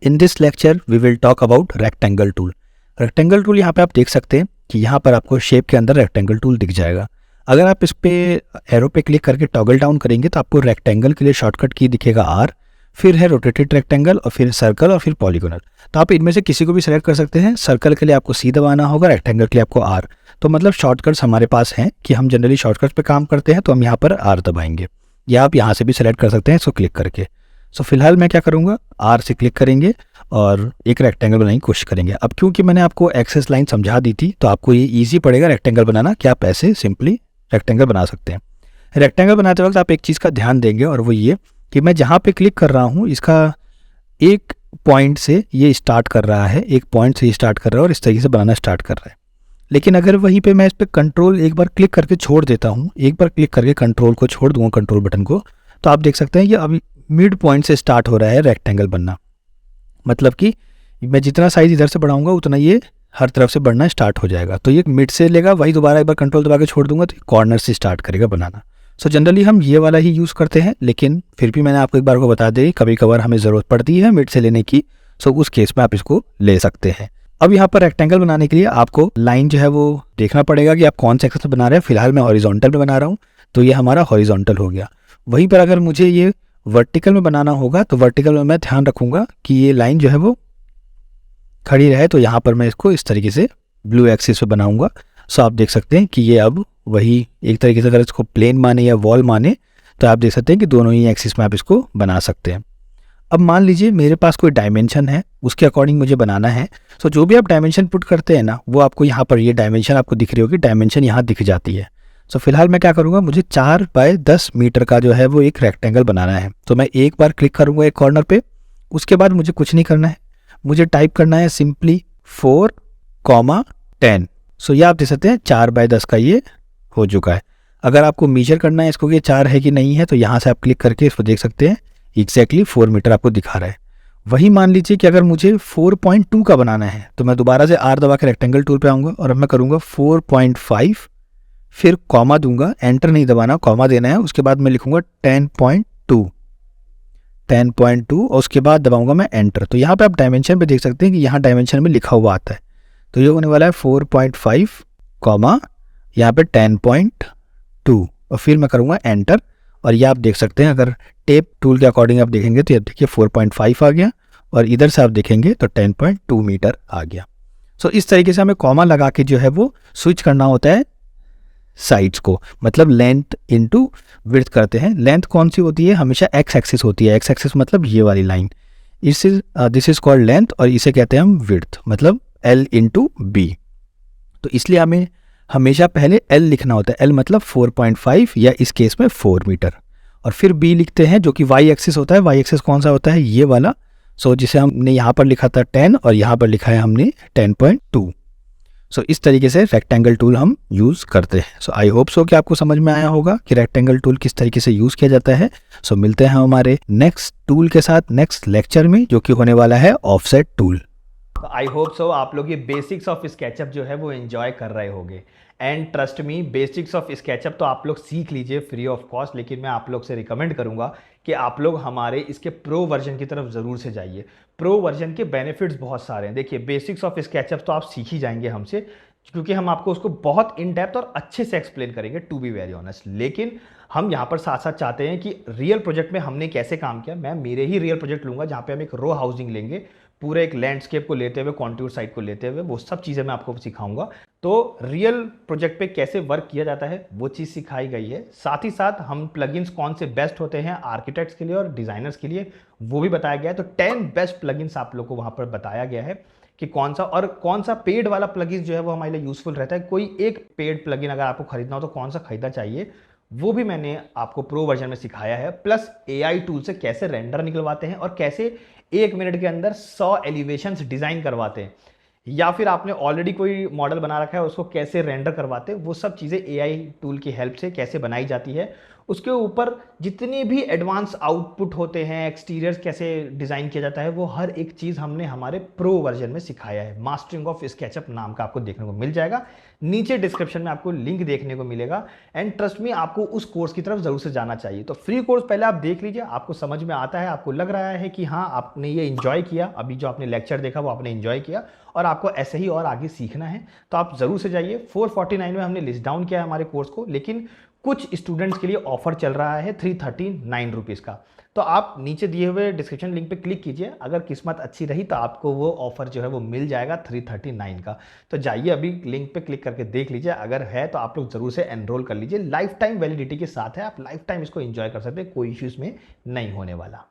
In this lecture we will talk about rectangle tool. Rectangle tool यहाँ पे आप देख सकते हैं कि यहाँ पर आपको शेप के अंदर रेक्टेंगल टूल दिख जाएगा। अगर आप इस पे एरो पे क्लिक करके टॉगल डाउन करेंगे तो आपको रेक्टेंगल के लिए शॉर्टकट की दिखेगा R, फिर है रोटेटेड रेक्टेंगल और फिर सर्कल और फिर पॉलीगोनल। तो आप इनमें से किसी को भी सिलेक्ट कर सकते हैं। सर्कल के लिए आपको C दबाना होगा, रेक्टेंगल के लिए आपको R। तो मतलब शॉर्टकट्स हमारे पास हैं कि हम जनरली शॉर्टकट्स पे काम करते हैं, तो हम यहाँ पर R दबाएंगे, या आप यहाँ से भी सिलेक्ट कर सकते हैं इसको क्लिक करके। सो फिलहाल मैं क्या करूँगा, R से क्लिक करेंगे और एक रेक्टेंगल बनाने की कोशिश करेंगे। अब क्योंकि मैंने आपको एक्सेस लाइन समझा दी थी तो आपको ये ईजी पड़ेगा रेक्टेंगल बनाना, कि आप ऐसे सिंपली रेक्टेंगल बना सकते हैं। रेक्टेंगल बनाते वक्त आप एक चीज़ का ध्यान देंगे और वो ये कि मैं जहाँ पे क्लिक कर रहा हूँ इसका एक पॉइंट से ये स्टार्ट कर रहा है, एक पॉइंट से ये स्टार्ट कर रहा है और इस तरीके से बनाना स्टार्ट कर रहा है। लेकिन अगर वहीं पे मैं इस पर कंट्रोल एक बार क्लिक करके छोड़ देता हूँ, एक बार क्लिक करके कंट्रोल को छोड़ दूँगा, कंट्रोल बटन को, तो आप देख सकते हैं ये अभी मिड पॉइंट से स्टार्ट हो रहा है रेक्टेंगल बनना। मतलब कि मैं जितना साइज इधर से बढ़ाऊंगा उतना ये हर तरफ से बढ़ना स्टार्ट हो जाएगा। तो ये मिड से लेगा, वही दोबारा एक बार कंट्रोल दबा के छोड़ दूंगा तो कॉर्नर से स्टार्ट करेगा बनाना। सो जनरली हम ये वाला ही यूज़ करते हैं, लेकिन फिर भी मैंने आपको एक बार को बता दें कभी कभार हमें ज़रूरत पड़ती है मिड से लेने की, सो उस केस में आप इसको ले सकते हैं। अब यहाँ पर रेक्टेंगल बनाने के लिए आपको लाइन जो है वो देखना पड़ेगा कि आप कौन से एक्सेस में बना रहे हैं। फिलहाल मैं हॉरिजॉन्टल में बना रहा हूँ तो ये हमारा हॉरिजॉन्टल हो गया। वहीं पर अगर मुझे ये वर्टिकल में बनाना होगा तो वर्टिकल में मैं ध्यान रखूँगा कि ये लाइन जो है वो खड़ी रहे, तो यहाँ पर मैं इसको इस तरीके से ब्लू एक्सिस पे बनाऊंगा। सो आप देख सकते हैं कि ये अब वही एक तरीके से अगर इसको प्लेन माने या वॉल माने तो आप देख सकते हैं कि दोनों ही एक्सिस में आप इसको बना सकते हैं। अब मान लीजिए मेरे पास कोई डायमेंशन है, उसके अकॉर्डिंग मुझे बनाना है। सो जो भी आप डायमेंशन पुट करते हैं ना, वो आपको यहाँ पर ये डायमेंशन आपको दिख रही होगी, डायमेंशन यहाँ दिख जाती है। सो फिलहाल मैं क्या करूँगा, मुझे 4 बाय 10 मीटर का जो है वो एक रेक्टेंगल बनाना है। तो मैं एक बार क्लिक करूँगा एक कॉर्नर पे, उसके बाद मुझे कुछ नहीं करना है, मुझे टाइप करना है सिंपली 4,10। सो ये आप देख सकते हैं 4 बाय 10 का ये हो चुका है। अगर आपको मेजर करना है इसको कि 4 है कि नहीं है, तो यहाँ से आप क्लिक करके इसको देख सकते हैं एग्जैक्टली 4 मीटर आपको दिखा रहा है। वही मान लीजिए कि अगर मुझे 4.2 का बनाना है तो मैं दोबारा से R दबा के रेक्टेंगल टूल पे आऊँगा और अब मैं करूँगा 4.5, फिर कॉमा दूंगा, एंटर नहीं दबाना, कॉमा देना है। उसके बाद मैं लिखूँगा 10.2 और उसके बाद दबाऊंगा मैं एंटर। तो यहाँ पे आप डायमेंशन पे देख सकते हैं कि यहाँ डायमेंशन में लिखा हुआ आता है, तो ये होने वाला है 4.5 कॉमा यहाँ पे 10.2 और फिर मैं करूँगा एंटर। और ये आप देख सकते हैं अगर टेप टूल के अकॉर्डिंग आप देखेंगे तो ये देखिए 4.5 आ गया और इधर से आप देखेंगे तो 10.2 मीटर आ गया। सो इस तरीके से हमें कॉमा लगा के जो है वो स्विच करना होता है साइड्स को, मतलब लेंथ इनटू विड्थ करते हैं। लेंथ कौन सी होती है, हमेशा एक्स एक्सिस होती है। एक्स एक्सिस मतलब ये वाली line, this is called length और इसे कहते हैं हम विड्थ, मतलब L इंटू बी। तो इसलिए हमें हमेशा पहले L लिखना होता है। L मतलब 4.5 या इस केस में 4 मीटर, और फिर B लिखते हैं जो कि Y एक्सिस होता है। Y एक्सिस कौन सा होता है, ये वाला। सो जिसे हमने यहाँ पर लिखा था 10 और यहाँ पर लिखा है हमने 10.2। सो इस तरीके से रेक्टेंगल टूल हम यूज़ करते हैं। सो आई होप सो कि आपको समझ में आया होगा कि रेक्टेंगल टूल किस तरीके से यूज़ किया जाता है। सो मिलते हैं हमारे नेक्स्ट टूल के साथ नेक्स्ट लेक्चर में, जो कि होने वाला है offset tool. I hope so आप लोग ये बेसिक्स ऑफ स्केचअप जो है वो एंजॉय कर रहे होंगे। And trust me, basics of SketchUp तो आप लोग सीख लीजिए फ्री ऑफ कॉस्ट, लेकिन मैं आप लोग से रिकमेंड करूंगा कि आप लोग हमारे इसके प्रो वर्जन की तरफ ज़रूर से जाइए। प्रो वर्जन के बेनिफिट्स बहुत सारे हैं। देखिए, बेसिक्स ऑफ स्केचअप तो आप सीख ही जाएंगे हमसे, क्योंकि हम आपको उसको बहुत इन डेप्थ और अच्छे से एक्सप्लेन करेंगे, टू बी वेरी ऑनेस्ट। लेकिन हम यहाँ पर साथ साथ चाहते हैं कि रियल प्रोजेक्ट में हमने कैसे काम किया, मैं मेरे ही रियल प्रोजेक्ट लूँगा जहाँ पे हम एक रो हाउसिंग लेंगे, पूरे एक लैंडस्केप को लेते हुए, कॉन्टूर साइड को लेते हुए, वो सब चीज़ें मैं आपको सिखाऊंगा। तो रियल प्रोजेक्ट पे कैसे वर्क किया जाता है वो चीज़ सिखाई गई है। साथ ही साथ हम प्लगइन्स कौन से बेस्ट होते हैं आर्किटेक्ट्स के लिए और डिज़ाइनर्स के लिए वो भी बताया गया है। तो 10 बेस्ट प्लगइन्स आप लोग को वहाँ पर बताया गया है कि कौन सा और कौन सा पेड वाला प्लगइन जो है वो हमारे लिए यूज़फुल रहता है। कोई एक पेड प्लगइन अगर आपको खरीदना हो तो कौन सा खरीदना चाहिए, वो भी मैंने आपको प्रो वर्जन में सिखाया है। प्लस AI टूल से कैसे रेंडर निकलवाते हैं और कैसे 1 मिनट के अंदर 100 एलिवेशंस डिज़ाइन करवाते हैं, या फिर आपने ऑलरेडी कोई मॉडल बना रखा है उसको कैसे रेंडर करवाते हैं, वो सब चीज़ें AI टूल की हेल्प से कैसे बनाई जाती है उसके ऊपर जितने भी एडवांस आउटपुट होते हैं, एक्सटीरियर्स कैसे डिज़ाइन किया जाता है, वो हर एक चीज़ हमने हमारे प्रो वर्जन में सिखाया है। मास्टरिंग ऑफ स्केचअप नाम का आपको देखने को मिल जाएगा, नीचे डिस्क्रिप्शन में आपको लिंक देखने को मिलेगा। एंड ट्रस्ट मी, आपको उस कोर्स की तरफ जरूर से जाना चाहिए। तो फ्री कोर्स पहले आप देख लीजिए, आपको समझ में आता है, आपको लग रहा है कि हाँ आपने ये इंजॉय किया, अभी जो आपने लेक्चर देखा वो आपने इंजॉय किया और आपको ऐसे ही और आगे सीखना है, तो आप जरूर से जाइए। 449 में हमने लिस्ट डाउन किया है हमारे कोर्स को, लेकिन कुछ स्टूडेंट्स के लिए ऑफर चल रहा है 339 रुपीज़ का। तो आप नीचे दिए हुए डिस्क्रिप्शन लिंक पे क्लिक कीजिए, अगर किस्मत अच्छी रही तो आपको वो ऑफर जो है वो मिल जाएगा 339 का। तो जाइए अभी लिंक पे क्लिक करके देख लीजिए, अगर है तो आप लोग जरूर से एनरोल कर लीजिए। लाइफ टाइम वैलिडिटी के साथ है, आप लाइफ टाइम इसको एंजॉय कर सकते हैं, कोई इश्यूज में नहीं होने वाला।